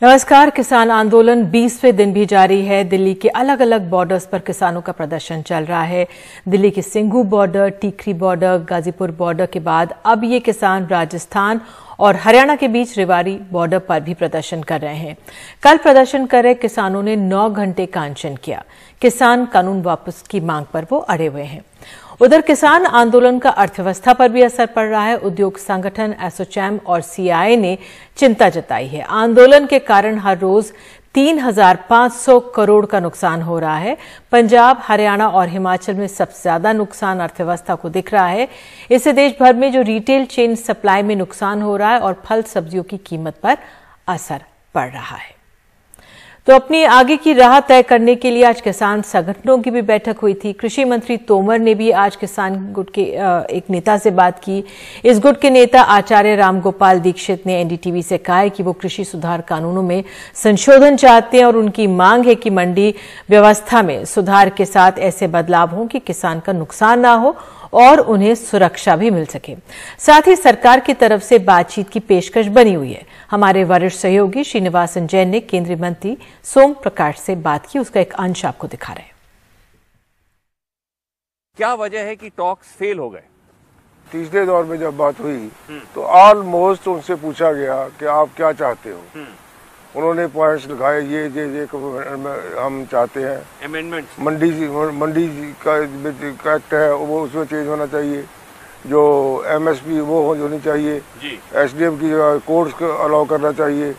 नमस्कार। किसान आंदोलन 20वें दिन भी जारी है। दिल्ली के अलग अलग बॉर्डर्स पर किसानों का प्रदर्शन चल रहा है। दिल्ली के Singhu border, Tikri border, Ghazipur border के बाद अब ये किसान राजस्थान और हरियाणा के बीच रेवाड़ी बॉर्डर पर भी प्रदर्शन कर रहे हैं। कल प्रदर्शन कर रहे किसानों ने 9 घंटे का अनशन किया। किसान कानून वापस की मांग पर वो अड़े हुए हैं। उधर किसान आंदोलन का अर्थव्यवस्था पर भी असर पड़ रहा है। उद्योग संगठन एसोचैम और सीआईआई ने चिंता जताई है। आंदोलन के कारण हर रोज 3,500 करोड़ का नुकसान हो रहा है। पंजाब, हरियाणा और हिमाचल में सबसे ज्यादा नुकसान अर्थव्यवस्था को दिख रहा है। इससे देश भर में जो रिटेल चेन सप्लाई में नुकसान हो रहा है और फल सब्जियों की कीमत पर असर पड़ रहा है। तो अपनी आगे की राह तय करने के लिए आज किसान संगठनों की भी बैठक हुई थी। कृषि मंत्री तोमर ने भी आज किसान गुट के एक नेता से बात की। इस गुट के नेता आचार्य रामगोपाल दीक्षित ने एनडीटीवी से कहा है कि वो कृषि सुधार कानूनों में संशोधन चाहते हैं और उनकी मांग है कि मंडी व्यवस्था में सुधार के साथ ऐसे बदलाव हों कि किसान का नुकसान ना हो और उन्हें सुरक्षा भी मिल सके। साथ ही सरकार की तरफ से बातचीत की पेशकश बनी हुई है। हमारे वरिष्ठ सहयोगी श्रीनिवासन जैन ने केंद्रीय मंत्री सोम प्रकाश से बात की। उसका एक अंश आपको दिखा रहे हैं। क्या वजह है कि टॉक्स फेल हो गए? तीसरे दौर में जब बात हुई तो ऑलमोस्ट उनसे पूछा गया कि आप क्या चाहते हो। उन्होंने पॉइंट्स लिखाए, ये हम चाहते हैं अमेंडमेंट, मंडी का एक्ट है वो उसमें चेंज होना चाहिए, जो एमएसपी वो होनी चाहिए, एसडीएम की कोर्स को अलाउ करना चाहिए।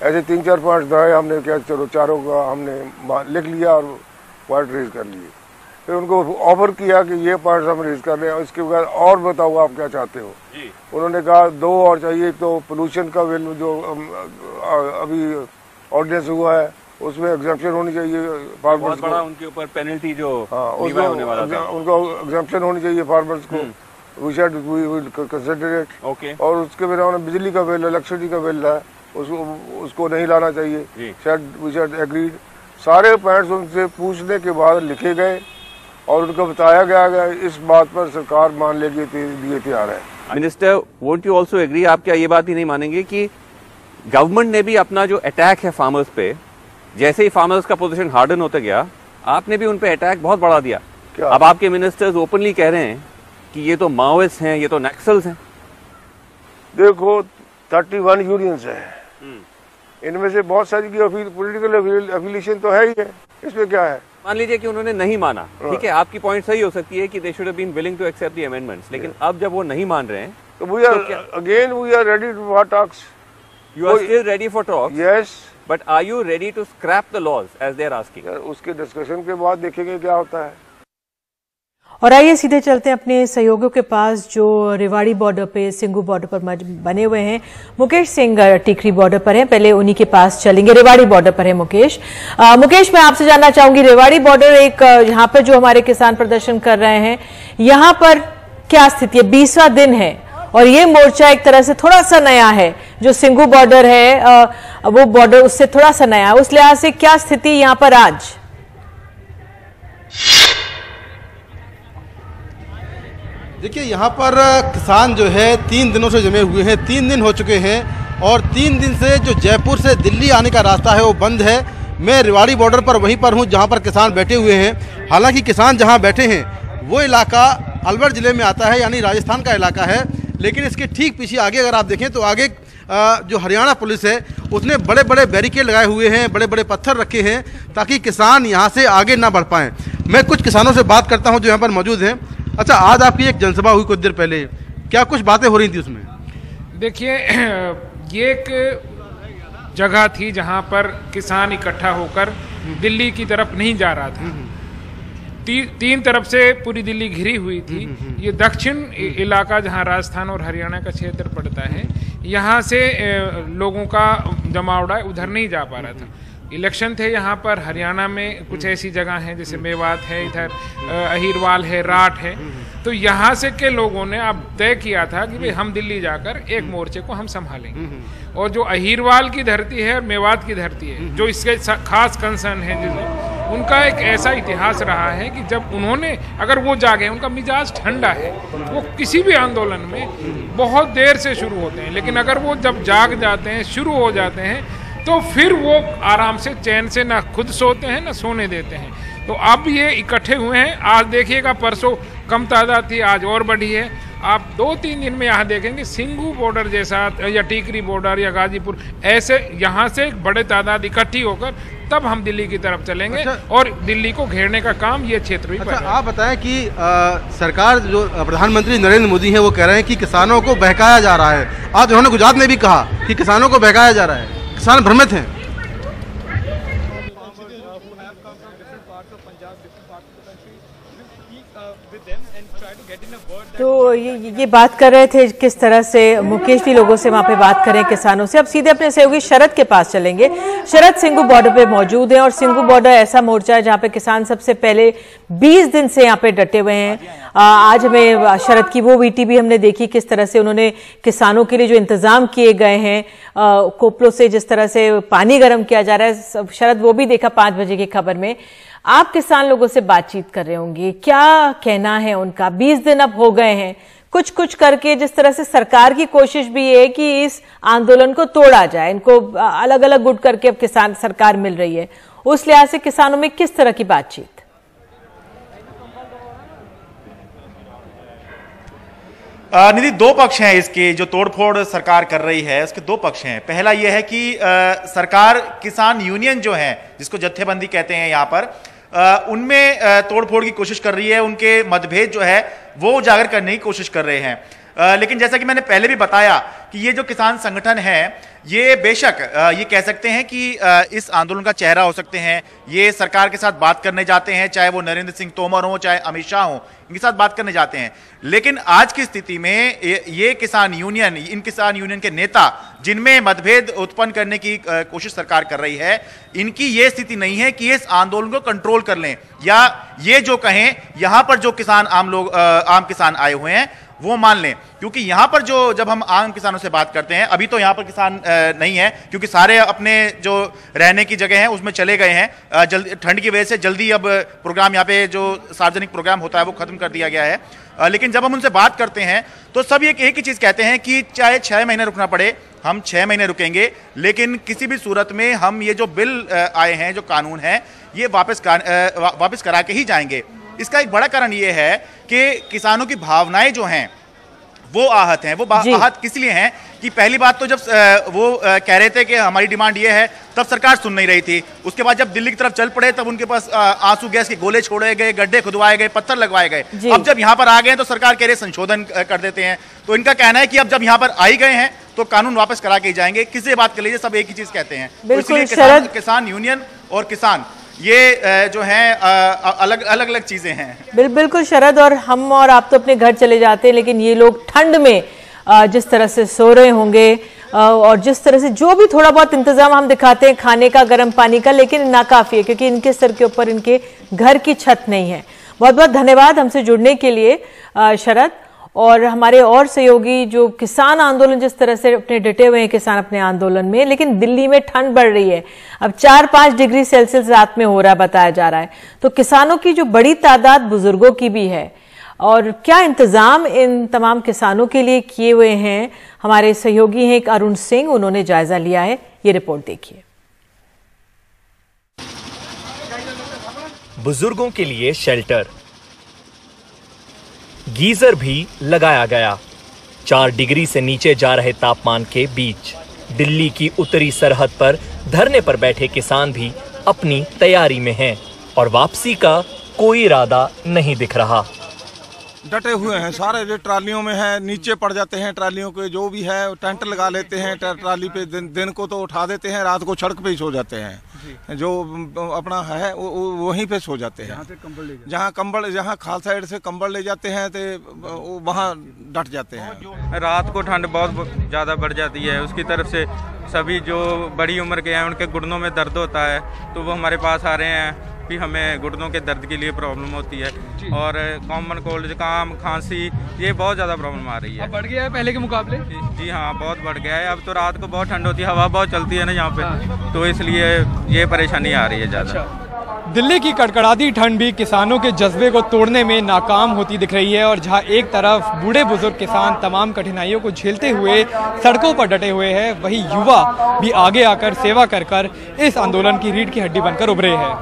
ऐसे 3-4 पॉइंट्स बनाए हमने। क्या चलो चारों का हमने लिख लिया और पॉइंट रेज कर लिए। फिर उनको ऑफर किया कि ये पॉइंट्स हम रेज कर रहे हैं, उसके बाद और बताओ आप क्या चाहते हो। उन्होंने कहा 2 और चाहिए। तो पोल्यूशन का बिल जो अभी ऑर्डिनेंस हुआ है उसमें एग्जम्पशन होनी चाहिए फार्मर्स को। उनके ऊपर पेनल्टी जो होने वाला था उनको एग्जम्पशन होनी चाहिए फार्मर्स को। We will consider it. और उसके बिना उन्होंने बिजली का बिल, इलेक्ट्रिसिटी का बिल है उसको नहीं लाना चाहिए। We should agreed. सारे पॉइंट्स उनसे पूछने के बाद लिखे गए और उनको बताया गया इस बात पर सरकार मान लेगी लिए तैयार है। Minister, won't you also agree? आप क्या ये बात ही नहीं मानेंगे कि गवर्नमेंट ने भी अपना जो अटैक है फार्मर्स पे, जैसे ही फार्मर्स का पोजीशन हार्डन होता गया, आपने भी उन पे अटैक बहुत बढ़ा दिया। अब आपके मिनिस्टर्स ओपनली कह रहे हैं कि ये तो माओइस्ट हैं, ये तो नक्सल्स हैं। देखो 31 यूनियंस है, इनमें से बहुत सारी की पॉलिटिकल एफिलिएशन तो है ही है। इसमें क्या है? मान लीजिए कि उन्होंने नहीं माना, ठीक है, आपकी पॉइंट सही हो सकती है कि they should have been willing to accept the amendments, लेकिन अब जब वो नहीं मान रहे हैं तो we are ready for talks. You are still ready for talks? Yes, but are you ready to scrap the laws as they are asking? उसके डिस्कशन के बाद देखेंगे क्या होता है। और आइए सीधे चलते हैं अपने सहयोगियों के पास जो रेवाड़ी बॉर्डर पे, सिंघू बॉर्डर पर बने हुए हैं। मुकेश सिंह टीकरी बॉर्डर पर हैं, पहले उन्हीं के पास चलेंगे। रेवाड़ी बॉर्डर पर है मुकेश। मुकेश, मैं आपसे जानना चाहूंगी, रेवाड़ी बॉर्डर एक यहाँ पर जो हमारे किसान प्रदर्शन कर रहे हैं, यहाँ पर क्या स्थिति है? 20वां दिन है और ये मोर्चा एक तरह से थोड़ा सा नया है। जो सिंघू बॉर्डर है वो बॉर्डर उससे थोड़ा सा नया है। उस लिहाज से क्या स्थिति यहाँ पर आज? देखिए, यहाँ पर किसान जो है 3 दिनों से जमे हुए हैं। 3 दिन हो चुके हैं और 3 दिन से जो जयपुर से दिल्ली आने का रास्ता है वो बंद है। मैं रेवाड़ी बॉर्डर पर वहीं पर हूँ जहाँ पर किसान बैठे हुए हैं। हालांकि किसान जहाँ बैठे हैं वो इलाका अलवर ज़िले में आता है, यानी राजस्थान का इलाका है। लेकिन इसके ठीक पीछे आगे अगर आप देखें तो आगे जो हरियाणा पुलिस है उसने बड़े बड़े बैरिकेड लगाए हुए हैं, बड़े बड़े पत्थर रखे हैं ताकि किसान यहाँ से आगे ना बढ़ पाएँ। मैं कुछ किसानों से बात करता हूँ जो यहाँ पर मौजूद हैं। अच्छा, आज आपकी एक जनसभा हुई कुछ देर पहले, क्या कुछ बातें हो रही थी उसमें? देखिए, ये एक जगह थी जहां पर किसान इकट्ठा होकर दिल्ली की तरफ नहीं जा रहा था। 3 तरफ से पूरी दिल्ली घिरी हुई थी। ये दक्षिण इलाका जहां राजस्थान और हरियाणा का क्षेत्र पड़ता है, यहाँ से लोगों का जमावड़ा उधर नहीं जा पा रहा था। इलेक्शन थे यहाँ पर। हरियाणा में कुछ ऐसी जगह हैं जैसे मेवात है, इधर अहीरवाल है, राठ है। तो यहाँ से के लोगों ने अब तय किया था कि भाई हम दिल्ली जाकर एक मोर्चे को हम संभालेंगे। और जो अहीरवाल की धरती है और मेवात की धरती है, जो इसके खास कंसर्न है, जिसे उनका एक ऐसा इतिहास रहा है कि जब उन्होंने, अगर वो जागे, उनका मिजाज ठंडा है, वो किसी भी आंदोलन में बहुत देर से शुरू होते हैं, लेकिन अगर वो जब जाग जाते हैं, शुरू हो जाते हैं, तो फिर वो आराम से चैन से ना खुद सोते हैं ना सोने देते हैं। तो अब ये इकट्ठे हुए हैं। आज देखिएगा, परसों कम तादाद थी, आज और बढ़ी है। आप 2-3 दिन में यहाँ देखेंगे सिंघू बॉर्डर जैसा या टीकरी बॉर्डर या गाजीपुर, ऐसे यहाँ से एक बड़े तादाद इकट्ठी होकर तब हम दिल्ली की तरफ चलेंगे। और दिल्ली को घेरने का काम ये क्षेत्र भी। आप बताएं कि सरकार जो प्रधानमंत्री नरेंद्र मोदी हैं वो कह रहे हैं कि किसानों को बहकाया जा रहा है। आज उन्होंने गुजरात में भी कहा कि किसानों को बहकाया जा रहा है, किसान भ्रमित हैं। तो ये बात कर रहे थे किस तरह से मुकेश भी लोगों से वहां पे बात करें किसानों से। अब सीधे अपने सहयोगी शरद के पास चलेंगे। शरद सिंघू बॉर्डर पे मौजूद हैं और सिंघू बॉर्डर ऐसा मोर्चा है जहां पे किसान सबसे पहले 20 दिन से यहाँ पे डटे हुए हैं। आज हमें शरद की वो वीटी भी हमने देखी किस तरह से उन्होंने किसानों के लिए जो इंतजाम किए गए हैं, कोपलों से जिस तरह से पानी गर्म किया जा रहा है, शरद वो भी देखा 5 बजे की खबर में। आप किसान लोगों से बातचीत कर रहे होंगे, क्या कहना है उनका? 20 दिन अब हो गए हैं, कुछ करके जिस तरह से सरकार की कोशिश भी है कि इस आंदोलन को तोड़ा जाए, इनको अलग अलग गुट करके अब किसान सरकार मिल रही है, उस लिहाज से किसानों में किस तरह की बातचीत? निधि, 2 पक्ष हैं इसके। जो तोड़फोड़ सरकार कर रही है उसके 2 पक्ष हैं। पहला यह है कि सरकार किसान यूनियन जो है, जिसको जत्थेबंदी कहते हैं यहाँ पर, उनमें तोड़फोड़ की कोशिश कर रही है। उनके मतभेद जो है वो उजागर करने की कोशिश कर रहे हैं। लेकिन जैसा कि मैंने पहले भी बताया कि ये जो किसान संगठन है, ये बेशक ये कह सकते हैं कि इस आंदोलन का चेहरा हो सकते हैं। ये सरकार के साथ बात करने जाते हैं, चाहे वो नरेंद्र सिंह तोमर हो, चाहे अमित शाह हो, इनके साथ बात करने जाते हैं। लेकिन आज की स्थिति में ये किसान यूनियन, इन किसान यूनियन के नेता जिनमें मतभेद उत्पन्न करने की कोशिश सरकार कर रही है, इनकी ये स्थिति नहीं है कि इस आंदोलन को कंट्रोल कर लें, या ये जो कहें यहां पर जो किसान आम किसान आए हुए हैं वो मान लें। क्योंकि यहां पर जब हम आम किसानों से बात करते हैं, अभी तो यहां पर किसान नहीं है क्योंकि सारे अपने जो रहने की जगह है उसमें चले गए हैं। जल्दी ठंड की वजह से जल्दी अब प्रोग्राम यहाँ पे जो सार्वजनिक प्रोग्राम होता है वो खत्म कर दिया गया है। लेकिन जब हम उनसे बात करते हैं तो सब एक ही चीज कहते हैं कि चाहे 6 महीने रुकना पड़े, हम 6 महीने रुकेंगे, लेकिन किसी भी सूरत में हम ये जो बिल आए हैं, जो कानून है, ये वापस करा के ही जाएंगे। इसका एक बड़ा कारण ये है कि किसानों की भावनाएं जो हैं वो आहत हैं। वो आहत किस लिए हैं कि पहली बात तो जब वो कह रहे थे कि हमारी डिमांड ये है, तब सरकार सुन नहीं रही थी। उसके बाद जब दिल्ली की तरफ चल पड़े तब उनके पास आंसू गैस के गोले छोड़े गए, गड्ढे खुदवाए गए, पत्थर लगवाए गए। अब जब यहाँ पर आ गए तो सरकार कह रहे संशोधन कर देते हैं। तो इनका कहना है कि अब जब यहाँ पर आ ही गए हैं तो कानून वापस करा के जाएंगे। किसी बात कर लीजिए, सब एक ही चीज कहते हैं। तो इसलिए किसान यूनियन और किसान ये जो है अलग अलग चीजें हैं। बिल्कुल शरद, और हम और आप तो अपने घर चले जाते हैं, लेकिन ये लोग ठंड में जिस तरह से सो रहे होंगे और जिस तरह से जो भी थोड़ा बहुत इंतजाम हम दिखाते हैं खाने का, गर्म पानी का, लेकिन नाकाफी है क्योंकि इनके सर के ऊपर इनके घर की छत नहीं है। बहुत बहुत धन्यवाद हमसे जुड़ने के लिए शरद। और हमारे और सहयोगी जो किसान आंदोलन जिस तरह से अपने डटे हुए हैं किसान अपने आंदोलन में, लेकिन दिल्ली में ठंड बढ़ रही है, अब 4-5 डिग्री सेल्सियस रात में हो रहा बताया जा रहा है। तो किसानों की जो बड़ी तादाद बुजुर्गों की भी है, और क्या इंतजाम इन तमाम किसानों के लिए किए हुए हैं, हमारे सहयोगी हैं एक अरुण सिंह, उन्होंने जायजा लिया है। ये रिपोर्ट देखिए। बुजुर्गों के लिए शेल्टर, गीजर भी लगाया गया। 4 डिग्री से नीचे जा रहे तापमान के बीच दिल्ली की उत्तरी सरहद पर धरने पर बैठे किसान भी अपनी तैयारी में हैं और वापसी का कोई इरादा नहीं दिख रहा। डटे हुए हैं सारे, जो ट्रालियों में है नीचे पड़ जाते हैं, ट्रालियों के जो भी है टेंट लगा लेते हैं, ट्राली पे दिन को तो उठा देते हैं, रात को सड़क पे ही सो जाते हैं। जो अपना है वहीं पे सो जाते हैं। जहाँ खाल साइड से कंबल ले जाते हैं तो वहाँ डट जाते हैं। रात को ठंड बहुत ज़्यादा बढ़ जाती है, उसकी तरफ से सभी जो बड़ी उम्र के हैं उनके घुटनों में दर्द होता है, तो वो हमारे पास आ रहे हैं कि हमें घुटनों के दर्द के लिए प्रॉब्लम होती है। और कॉमन कोल्ड, जुकाम, खांसी, ये बहुत ज़्यादा प्रॉब्लम आ रही है। अब बढ़ गया है पहले के मुकाबले? जी हाँ, बहुत बढ़ गया है। अब तो रात को बहुत ठंड होती है, हवा बहुत चलती है ना यहाँ पे, तो इसलिए ये परेशानी आ रही है ज़्यादा। दिल्ली की कड़कड़ाती ठंड भी किसानों के जज्बे को तोड़ने में नाकाम होती दिख रही है और जहां एक तरफ बूढ़े बुजुर्ग किसान तमाम कठिनाइयों को झेलते हुए सड़कों पर डटे हुए हैं, वहीं युवा भी आगे आकर सेवा कर कर इस आंदोलन की रीढ़ की हड्डी बनकर उभरे हैं।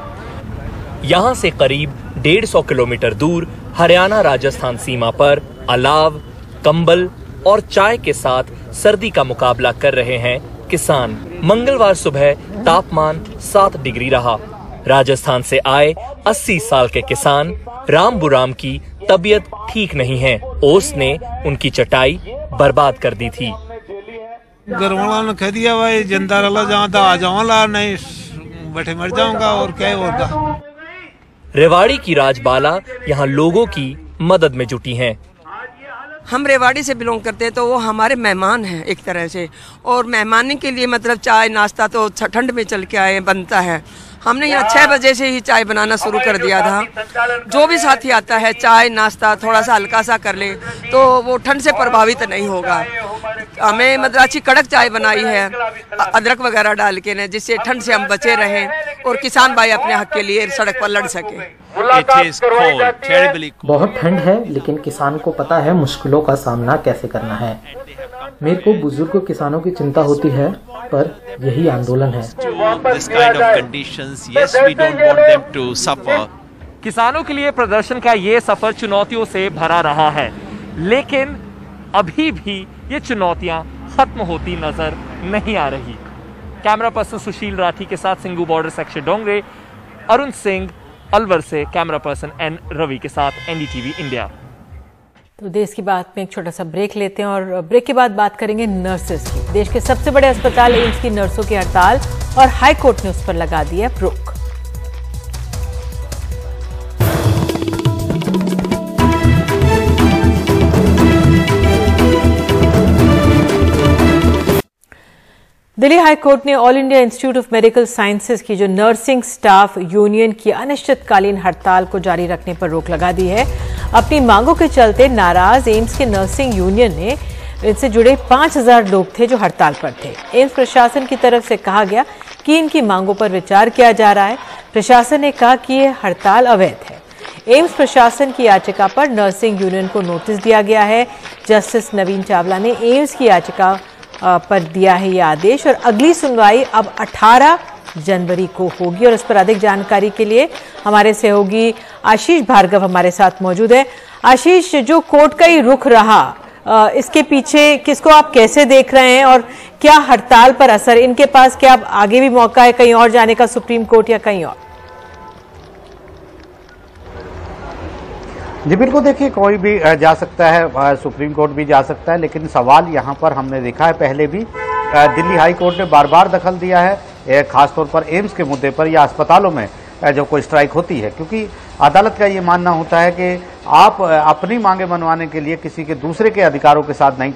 यहाँ से करीब 150 किलोमीटर दूर हरियाणा राजस्थान सीमा पर अलाव, कंबल और चाय के साथ सर्दी का मुकाबला कर रहे हैं किसान। मंगलवार सुबह तापमान 7 डिग्री रहा। राजस्थान से आए 80 साल के किसान राम बुराम की तबीयत ठीक नहीं है। ओस ने उनकी चटाई बर्बाद कर दी थी। घरवाला ने कह दिया भाई जिंदा रला जहाँ था आ जाऊंगा, नहीं बैठे मर जाऊंगा और क्या होगा। रेवाड़ी की राजबाला यहाँ लोगों की मदद में जुटी हैं। हम रेवाड़ी से बिलोंग करते हैं तो वो हमारे मेहमान हैं एक तरह से, और मेहमानी के लिए मतलब चाय नाश्ता तो ठंड में चल के आए बनता है। हमने यहाँ 6 बजे से ही चाय बनाना शुरू कर दिया था। जो भी साथी आता है चाय नाश्ता थोड़ा सा हल्का सा कर ले तो वो ठंड से प्रभावित नहीं होगा। हमें मतलब अच्छी कड़क चाय बनाई है अदरक वगैरह डाल के ने, जिससे ठंड से हम बचे रहें और किसान भाई अपने हक के लिए सड़क पर लड़ सके। बहुत ठंड है लेकिन किसान को पता है मुश्किलों का सामना कैसे करना है। मेरे को बुजुर्ग किसानों की चिंता होती है पर यही आंदोलन है। किसानों के लिए प्रदर्शन का ये सफर चुनौतियों से भरा रहा है, लेकिन अभी भी ये चुनौतियां खत्म होती नजर नहीं आ रही। कैमरा पर्सन सुशील राठी के साथ सिंगू बॉर्डर सेक्शन डोंगरे, अरुण सिंह अलवर से कैमरा पर्सन एन रवि के साथ एनडीटीवी इंडिया। तो देश की बात में एक छोटा सा ब्रेक लेते हैं और ब्रेक के बाद बात करेंगे नर्सेस की। देश के सबसे बड़े अस्पताल एम्स की नर्सों की हड़ताल और हाई कोर्ट ने उस पर लगा दिया रोक। दिल्ली हाई कोर्ट ने all India institute of medical sciences की जो नर्सिंग स्टाफ यूनियन की अनिश्चितकालीन हड़ताल को जारी रखने पर रोक लगा दी है। अपनी मांगों के चलते नाराज एम्स के नर्सिंग यूनियन ने इनसे जुड़े 5000 लोग थे जो हड़ताल पर थे। एम्स प्रशासन की तरफ से कहा गया कि इनकी मांगों पर विचार किया जा रहा है। प्रशासन ने कहा कि यह हड़ताल अवैध है। एम्स प्रशासन की याचिका पर नर्सिंग यूनियन को नोटिस दिया गया है। जस्टिस नवीन चावला ने एम्स की याचिका पर दिया है ये आदेश और अगली सुनवाई अब 18 जनवरी को होगी। और इस पर अधिक जानकारी के लिए हमारे सहयोगी आशीष भार्गव हमारे साथ मौजूद है। आशीष, जो कोर्ट का ही रुख रहा, इसके पीछे किसको आप कैसे देख रहे हैं और क्या हड़ताल पर असर, इनके पास क्या आगे भी मौका है कहीं और जाने का, सुप्रीम कोर्ट या कहीं और? जी बिल्कुल, देखिए कोई भी जा सकता है, सुप्रीम कोर्ट भी जा सकता है, लेकिन सवाल यहाँ पर हमने देखा है पहले भी दिल्ली हाई कोर्ट ने बार बार दखल दिया है, खासतौर पर एम्स के मुद्दे पर या अस्पतालों में जो कोई स्ट्राइक होती है, क्योंकि अदालत का ये मानना होता है कि आप अपनी मांगे मनवाने के लिए किसी के दूसरे के अधिकारों के साथ नहीं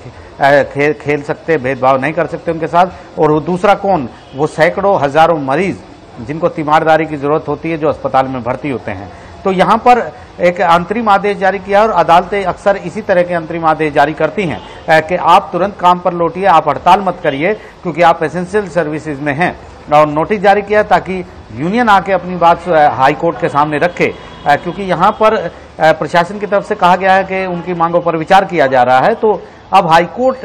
खेल सकते, भेदभाव नहीं कर सकते उनके साथ। और वो दूसरा कौन, वो सैकड़ों हजारों मरीज जिनको तीमारदारी की जरूरत होती है जो अस्पताल में भर्ती होते हैं। तो यहाँ पर एक अंतरिम आदेश जारी किया और अदालतें अक्सर इसी तरह के अंतरिम आदेश जारी करती हैं कि आप तुरंत काम पर लौटिए, आप हड़ताल मत करिए क्योंकि आप एसेंशियल सर्विसेज में हैं। और नोटिस जारी किया ताकि यूनियन आके अपनी बात हाई कोर्ट के सामने रखे, क्योंकि यहाँ पर प्रशासन की तरफ से कहा गया है कि उनकी मांगों पर विचार किया जा रहा है। तो अब हाई कोर्ट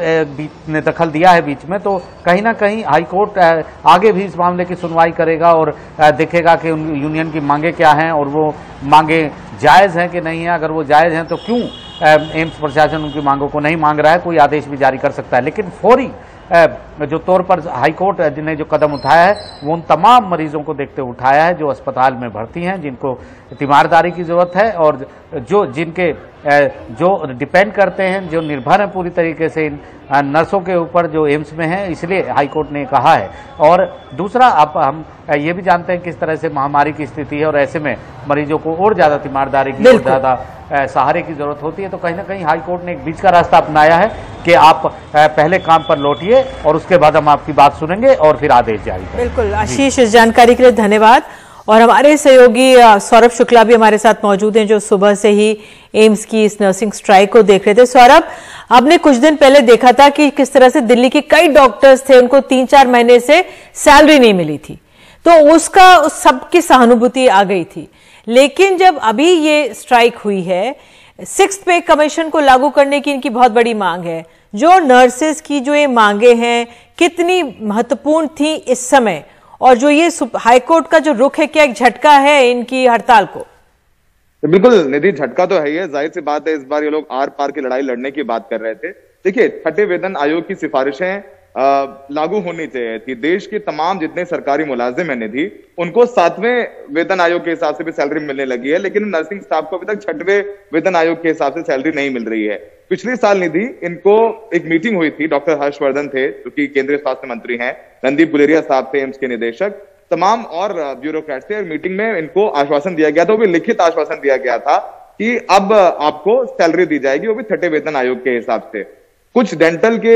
ने दखल दिया है बीच में, तो कहीं ना कहीं हाई कोर्ट आगे भी इस मामले की सुनवाई करेगा और देखेगा कि उन यूनियन की मांगे क्या हैं और वो मांगे जायज़ हैं कि नहीं है। अगर वो जायज़ हैं तो क्यों एम्स प्रशासन उनकी मांगों को नहीं मांग रहा है, कोई आदेश भी जारी कर सकता है। लेकिन फौरी जो तौर पर हाई कोर्ट ने जो कदम उठाया है वो उन तमाम मरीजों को देखते उठाया है जो अस्पताल में भर्ती हैं, जिनको तीमारदारी की जरूरत है और जो डिपेंड करते हैं, जो निर्भर हैं पूरी तरीके से इन नर्सों के ऊपर जो एम्स में हैं, इसलिए हाई कोर्ट ने कहा है। और दूसरा, अब हम ये भी जानते हैं किस तरह से महामारी की स्थिति है और ऐसे में मरीजों को और ज्यादा तीमारदारी की और ज्यादा सहारे की जरूरत होती है। तो कहीं ना कहीं हाई कोर्ट ने एक बीच का रास्ता अपनाया है कि आप पहले काम पर लौटिए और उसके बाद हम आपकी बात सुनेंगे और फिर आदेश जारी करेंगे। बिल्कुल आशीष, इस जानकारी के लिए धन्यवाद। और हमारे सहयोगी सौरभ शुक्ला भी हमारे साथ मौजूद हैं जो सुबह से ही एम्स की इस नर्सिंग स्ट्राइक को देख रहे थे। सौरभ, आपने कुछ दिन पहले देखा था कि किस तरह से दिल्ली के कई डॉक्टर्स थे, उनको 3-4 महीने से सैलरी नहीं मिली थी। तो उसका उस सबकी सहानुभूति आ गई थी। लेकिन जब अभी ये स्ट्राइक हुई है, 6th पे कमीशन को लागू करने की इनकी बहुत बड़ी मांग है। जो नर्सेज की जो ये मांगे हैं कितनी महत्वपूर्ण थी इस समय, और जो ये हाईकोर्ट का जो रुख है, क्या एक झटका है इनकी हड़ताल को? बिल्कुल निधि, झटका तो है ही है। जाहिर सी बात है, इस बार ये लोग आर पार की लड़ाई लड़ने की बात कर रहे थे। देखिए, 6ठे वेतन आयोग की सिफारिशें लागू होनी चाहिए थी। देश के तमाम जितने सरकारी मुलाजिम है निधि, उनको 7वें वेतन आयोग के हिसाब से भी सैलरी मिलने लगी है, लेकिन नर्सिंग स्टाफ को अभी तक 6ठे वेतन आयोग के हिसाब से सैलरी नहीं मिल रही है। पिछले साल निधि इनको एक मीटिंग हुई थी, डॉक्टर हर्षवर्धन थे जो कि केंद्रीय स्वास्थ्य मंत्री हैं, रणदीप गुलेरिया साहब थे एम्स के निदेशक, तमाम और ब्यूरोक्रेट्स थे। मीटिंग में इनको आश्वासन दिया गया था, वो भी लिखित आश्वासन दिया गया था कि अब आपको सैलरी दी जाएगी, वो भी 6ठे वेतन आयोग के हिसाब से। कुछ डेंटल के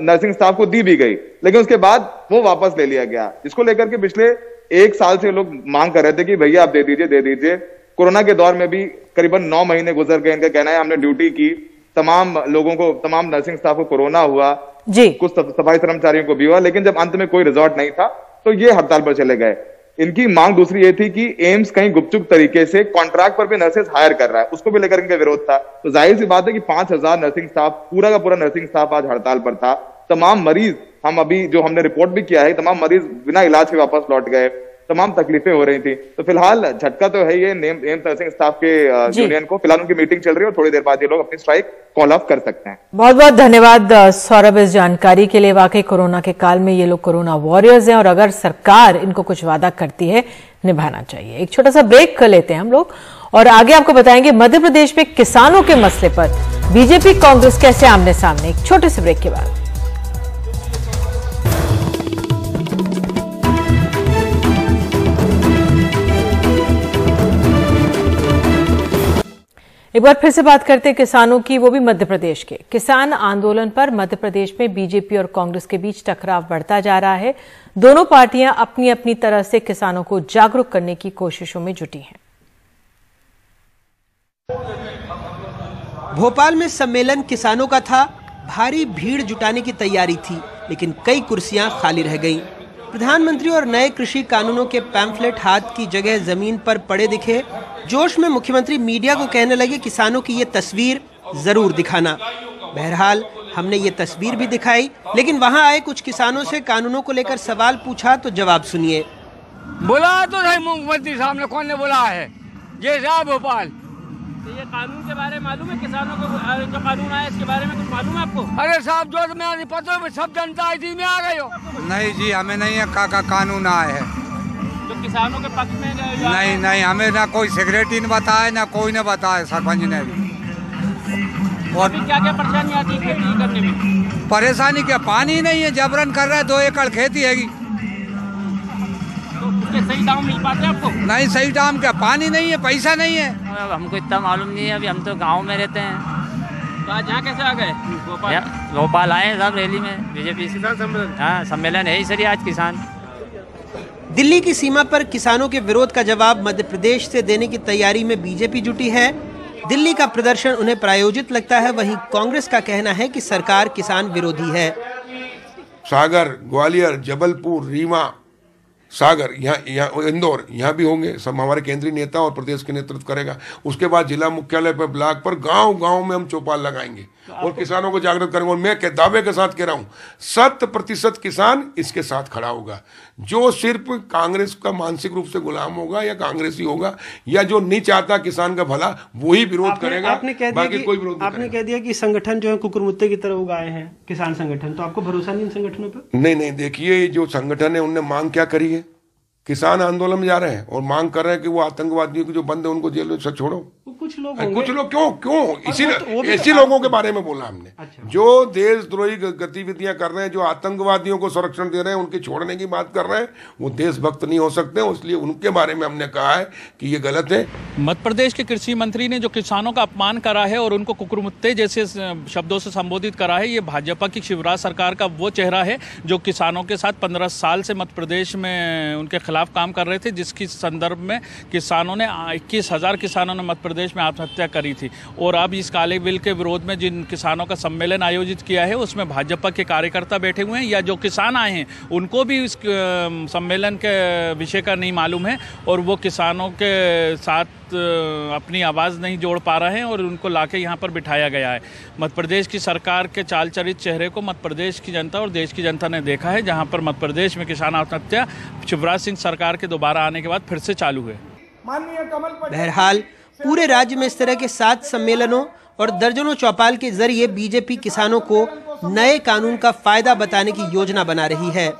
नर्सिंग स्टाफ को दी भी गई, लेकिन उसके बाद वो वापस ले लिया गया, जिसको लेकर के पिछले 1 साल से लोग मांग कर रहे थे कि भैया आप दे दीजिए। कोरोना के दौर में भी करीबन 9 महीने गुजर गए। इनका कहना है हमने ड्यूटी की, तमाम लोगों को, तमाम नर्सिंग स्टाफ को कोरोना हुआ जी, कुछ सफाई कर्मचारियों को भी हुआ, लेकिन जब अंत में कोई रिजॉर्ट नहीं था तो ये हड़ताल पर चले गए। इनकी मांग दूसरी ये थी कि एम्स कहीं गुपचुप तरीके से कॉन्ट्रैक्ट पर भी नर्सेज हायर कर रहा है, उसको भी लेकर इनका विरोध था। तो जाहिर सी बात है कि 5000 नर्सिंग स्टाफ, पूरा का पूरा नर्सिंग स्टाफ आज हड़ताल पर था। तमाम मरीज, हम अभी जो हमने रिपोर्ट भी किया है, तमाम मरीज बिना इलाज के वापस लौट गए, तमाम तकलीफें हो रही थी। तो फिलहाल झटका तो है ये एम्स नर्सिंग स्टाफ के यूनियन को। फिलहाल उनकी मीटिंग चल रही है और थोड़ी देर बाद ये लोग अपनी स्ट्राइक कॉल ऑफ कर सकते हैं। बहुत बहुत धन्यवाद सौरभ इस जानकारी के लिए। वाकई कोरोना के काल में ये लोग कोरोना वॉरियर्स हैं, और अगर सरकार इनको कुछ वादा करती है निभाना चाहिए। एक छोटा सा ब्रेक कर लेते हैं हम लोग, और आगे आपको बताएंगे मध्य प्रदेश में किसानों के मसले पर बीजेपी कांग्रेस कैसे आमने सामने। एक छोटे से ब्रेक के बाद एक बार फिर से बात करते हैं किसानों की, वो भी मध्य प्रदेश के। किसान आंदोलन पर मध्य प्रदेश में बीजेपी और कांग्रेस के बीच टकराव बढ़ता जा रहा है। दोनों पार्टियां अपनी अपनी तरह से किसानों को जागरूक करने की कोशिशों में जुटी हैं। भोपाल में सम्मेलन किसानों का था। भारी भीड़ जुटाने की तैयारी थी, लेकिन कई कुर्सियां खाली रह गईं। प्रधानमंत्री और नए कृषि कानूनों के पैम्फलेट हाथ की जगह जमीन पर पड़े दिखे। जोश में मुख्यमंत्री मीडिया को कहने लगे किसानों की ये तस्वीर जरूर दिखाना। बहरहाल हमने ये तस्वीर भी दिखाई, लेकिन वहां आए कुछ किसानों से कानूनों को लेकर सवाल पूछा तो जवाब सुनिए। बोला तो नहीं मुख्यमंत्री साहब ने, कौन ने बोला है? ये साहब भोपाल। तो ये कानून के बारे में मालूम है? किसानों को जो कानून आया इसके बारे में कुछ मालूम है आपको? अरे साहब जो मैं पता है सब जनता इसी में आ गई हो। नहीं जी, हमें नहीं है का कानून आया है जो किसानों के पक्ष में नहीं, हमें ना कोई सेक्रेटरी ने बताया, ना कोई ने बताया, सरपंच ने भी। और क्या क्या परेशानी आती है खेती करने में? परेशानी क्या, पानी नहीं है, जबरन कर रहा है, 2 एकड़ खेती है। तो उसके सही दाम मिल पाते हैं आपको? नहीं, सही दाम क्या, पानी नहीं है, पैसा नहीं है। हमको इतना मालूम नहीं है, अभी हम तो गाँव में रहते हैं। तो आज यहाँ कैसे आ गए? भोपाल आए सब रैली में, बीजेपी सम्मेलन है ही सर आज किसान। दिल्ली की सीमा पर किसानों के विरोध का जवाब मध्य प्रदेश से देने की तैयारी में बीजेपी जुटी है। दिल्ली का प्रदर्शन उन्हें प्रायोजित लगता है, वहीं कांग्रेस का कहना है कि सरकार किसान विरोधी है। सागर, ग्वालियर, जबलपुर, रीवा, सागर, यहाँ इंदौर, यहाँ भी होंगे सब। हमारे केंद्रीय नेता और प्रदेश के नेतृत्व करेगा। उसके बाद जिला मुख्यालय पर, ब्लॉक पर, गांव-गांव में हम चौपाल लगाएंगे और किसानों को जागरूक करेंगे। और मैं दावे के साथ कह रहा हूँ 100% किसान इसके साथ खड़ा होगा। जो सिर्फ कांग्रेस का मानसिक रूप से गुलाम होगा या कांग्रेसी होगा या जो नहीं चाहता किसान का भला, वही विरोध करेगा। बाकी कोई विरोध नहीं। आपने कह दिया कि संगठन जो है कुकुरमुत्ते की तरह उगाए हैं किसान संगठन, तो आपको भरोसा नहीं इन संगठनों पर? नहीं, देखिए जो संगठन है उनने मांग क्या करी है? किसान आंदोलन में जा रहे हैं और मांग कर रहे हैं कि वो आतंकवादियों के जो बंद है उनको जेल से छोड़ो। कुछ लोग क्यों इसीलिए ऐसे लोगों के बारे में बोला हमने। अच्छा। जो देशद्रोही गतिविधियां कर रहे हैं, जो आतंकवादियों को संरक्षण दे रहे हैं, उनके छोड़ने की बात कर रहे हैं, वो देशभक्त नहीं हो सकते। इसलिए उनके बारे में हमने कहा है कि ये गलत है। मध्य प्रदेश के कृषि मंत्री ने जो किसानों का अपमान करा है और उनको कुकुरमुत्ते जैसे शब्दों से संबोधित करा है, ये भाजपा की शिवराज सरकार का वो चेहरा है जो किसानों के साथ 15 साल से मध्य प्रदेश में उनके खिलाफ काम कर रहे थे, जिसकी संदर्भ में किसानों ने 21,000 किसानों ने मध्य प्रदेश प्रदेश में आत्महत्या करी थी। और अब इस काले बिल के विरोध में जिन किसानों का सम्मेलन आयोजित किया है उसमें भाजपा के कार्यकर्ता बैठे हुए हैं या जो किसान आए हैं उनको भी इस सम्मेलन के विषय का नहीं मालूम है और वो किसानों के साथ अपनी आवाज़ नहीं जोड़ पा रहे हैं और उनको लाके यहाँ पर बिठाया गया है। मध्य प्रदेश की सरकार के चाल चरित चेहरे को मध्य प्रदेश की जनता और देश की जनता ने देखा है, जहाँ पर मध्य प्रदेश में किसान आत्महत्या शिवराज सिंह सरकार के दोबारा आने के बाद फिर से चालू हुए। बहरहाल पूरे राज्य में इस तरह के 7 सम्मेलनों और दर्जनों चौपाल के जरिए बीजेपी किसानों को नए कानून का फायदा बताने की योजना बना रही है।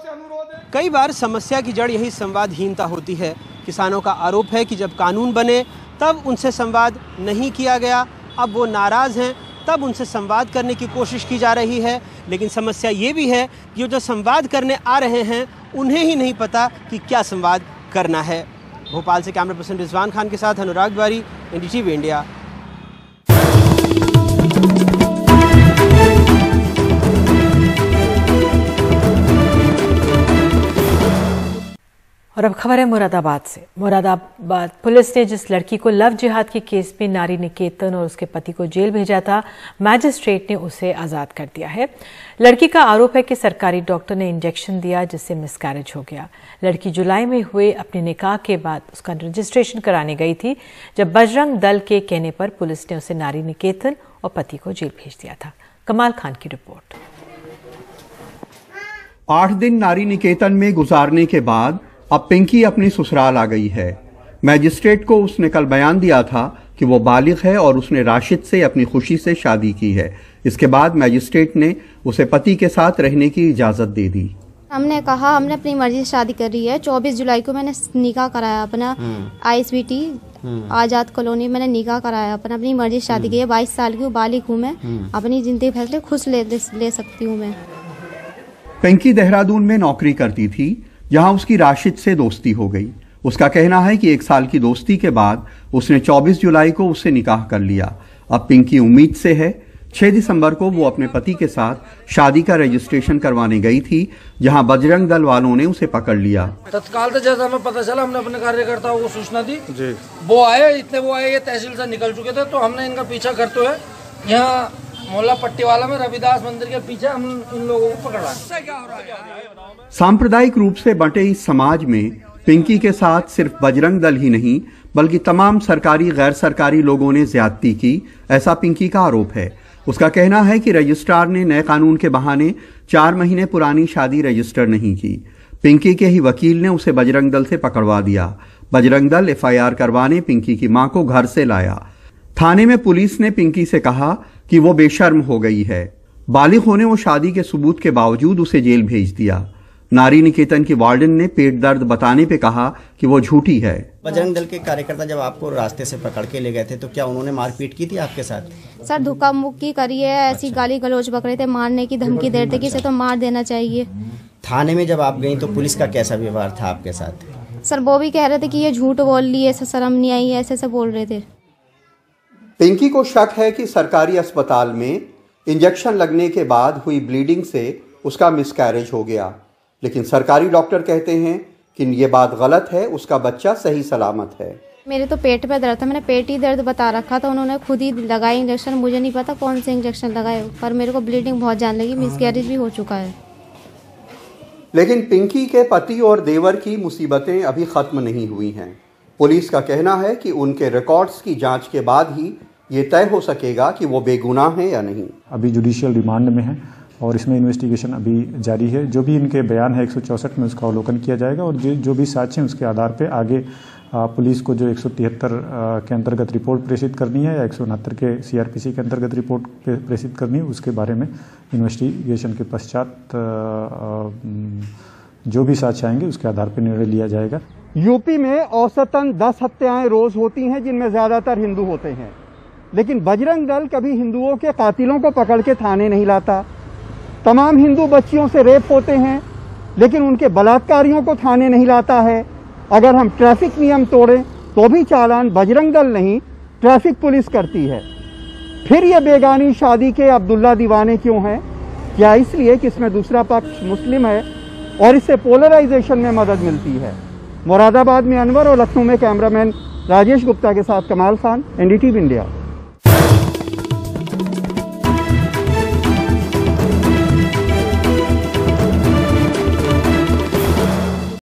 कई बार समस्या की जड़ यही संवादहीनता होती है। किसानों का आरोप है कि जब कानून बने तब उनसे संवाद नहीं किया गया, अब वो नाराज़ हैं तब उनसे संवाद करने की कोशिश की जा रही है। लेकिन समस्या ये भी है कि जो संवाद करने आ रहे हैं उन्हें ही नहीं पता कि क्या संवाद करना है। भोपाल से कैमरा पर्सन रिजवान खान के साथ अनुराग द्वारी, NDTV इंडिया। और अब खबर है मुरादाबाद से। मुरादाबाद पुलिस ने जिस लड़की को लव जिहाद के केस में नारी निकेतन और उसके पति को जेल भेजा था, मैजिस्ट्रेट ने उसे आज़ाद कर दिया है। लड़की का आरोप है कि सरकारी डॉक्टर ने इंजेक्शन दिया जिससे मिसकैरेज हो गया। लड़की जुलाई में हुए अपने निकाह के बाद उसका रजिस्ट्रेशन कराने गई थी, जब बजरंग दल के कहने पर पुलिस ने उसे नारी निकेतन और पति को जेल भेज दिया था। कमाल खान की रिपोर्ट। 8 दिन नारी निकेतन में गुजारने के बाद अब पिंकी अपनी ससुराल आ गई है। मैजिस्ट्रेट को उसने कल बयान दिया था कि वो बालिग है और उसने राशिद से अपनी खुशी से शादी की है। इसके बाद मैजिस्ट्रेट ने उसे पति के साथ रहने की इजाजत दे दी। हमने कहा हमने अपनी मर्जी से शादी करी है। 24 जुलाई को मैंने निकाह कराया अपना, ISBT आजाद कॉलोनी मैंने निकाह कराया अपना, अपनी मर्जी से शादी की है। 22 साल की हूँ, बालिग हूँ मैं, अपनी जिंदगी फैसले खुद ले सकती हूँ मैं। पिंकी देहरादून में नौकरी करती थी, जहां उसकी राशिद से दोस्ती हो गई। उसका कहना है कि 1 साल की दोस्ती के बाद उसने 24 जुलाई को उससे निकाह कर लिया। अब पिंकी उम्मीद से है। 6 दिसंबर को वो अपने पति के साथ शादी का रजिस्ट्रेशन करवाने गई थी, जहां बजरंग दल वालों ने उसे पकड़ लिया। तत्काल तो जैसा हमें पता चला, हमने अपने कार्यकर्ताओं को सूचना दी जी। वो आए, ये तहसील से निकल चुके थे, तो हमने इनका पीछा करते हुए यहाँ मोहल्ला पट्टीवाला में रविदास मंदिर के पीछे हम इन लोगों को पकड़ा। सांप्रदायिक रूप से बंटे इस समाज में पिंकी के साथ सिर्फ बजरंग दल ही नहीं बल्कि तमाम सरकारी गैर सरकारी लोगों ने ज्यादती की, ऐसा पिंकी का आरोप है। उसका कहना है कि रजिस्ट्रार ने नए कानून के बहाने 4 महीने पुरानी शादी रजिस्टर नहीं की। पिंकी के ही वकील ने उसे बजरंग दल से पकड़वा दिया। बजरंग दल FIR करवाने पिंकी की मां को घर से लाया। थाने में पुलिस ने पिंकी से कहा कि वो बेशर्म हो गई है। बालिग होने और शादी के सबूत के बावजूद उसे जेल भेज दिया। नारी निकेतन की वार्डन ने पेट दर्द बताने पे कहा कि वो झूठी है। बजरंग दल के कार्यकर्ता जब आपको रास्ते से पकड़ के ले गए थे तो क्या उन्होंने मारपीट की थी आपके साथ? सर धोखा मुक्की करी है, ऐसी गाली गलौज बक रहे थे, मारने की धमकी दे रहे थे कि इसे तो मार देना चाहिए। थाने में जब आप गई तो पुलिस का कैसा व्यवहार था आपके साथ? सर वो भी कह रहे थे कि ये झूठ बोल ली है, शर्म नहीं आई, ऐसे बोल रहे थे। पिंकी को शक है कि सरकारी अस्पताल में इंजेक्शन लगने के बाद हुई ब्लीडिंग से उसका मिसकैरेज हो गया, लेकिन सरकारी डॉक्टर कहते हैं कि ये बात गलत है, उसका बच्चा सही सलामत है। मेरे तो पेट में दर्द था, मैंने पेट ही दर्द बता रखा था, उन्होंने खुद ही लगाई इंजेक्शन, मुझे नहीं पता कौन से इंजेक्शन लगाए, पर मेरे को ब्लीडिंग बहुत जान लगी, मिसकैरेज भी हो चुका है। लेकिन पिंकी के पति और देवर की मुसीबतें अभी खत्म नहीं हुई हैं। पुलिस का कहना है कि उनके रिकॉर्ड्स की जांच के बाद ही ये तय हो सकेगा कि वो बेगुनाह हैं या नहीं। अभी जुडिशियल रिमांड में है और इसमें इन्वेस्टिगेशन अभी जारी है। जो भी इनके बयान है 164 में उसका अवलोकन किया जाएगा और जो भी साक्ष्य हैं उसके आधार पे आगे पुलिस को जो 173 के अंतर्गत रिपोर्ट प्रेषित करनी है या 169 के CRPC के अंतर्गत रिपोर्ट प्रेषित करनी है, उसके बारे में इन्वेस्टिगेशन के पश्चात जो भी साक्ष्य आएंगे उसके आधार पर निर्णय लिया जाएगा। यूपी में औसतन 10 हत्याएं रोज होती हैं, जिनमें ज्यादातर हिंदू होते हैं, लेकिन बजरंग दल कभी हिंदुओं के कातिलों को पकड़ के थाने नहीं लाता। तमाम हिंदू बच्चियों से रेप होते हैं, लेकिन उनके बलात्कारियों को थाने नहीं लाता है। अगर हम ट्रैफिक नियम तोड़ें तो भी चालान बजरंग दल नहीं, ट्रैफिक पुलिस करती है। फिर ये बेगानी शादी के अब्दुल्ला दीवाने क्यों हैं? क्या इसलिए कि इसमें दूसरा पक्ष मुस्लिम है और इससे पोलराइजेशन में मदद मिलती है? मुरादाबाद में अनवर और लखनऊ में कैमरामैन राजेश गुप्ता के साथ कमाल खान, NDTV इंडिया।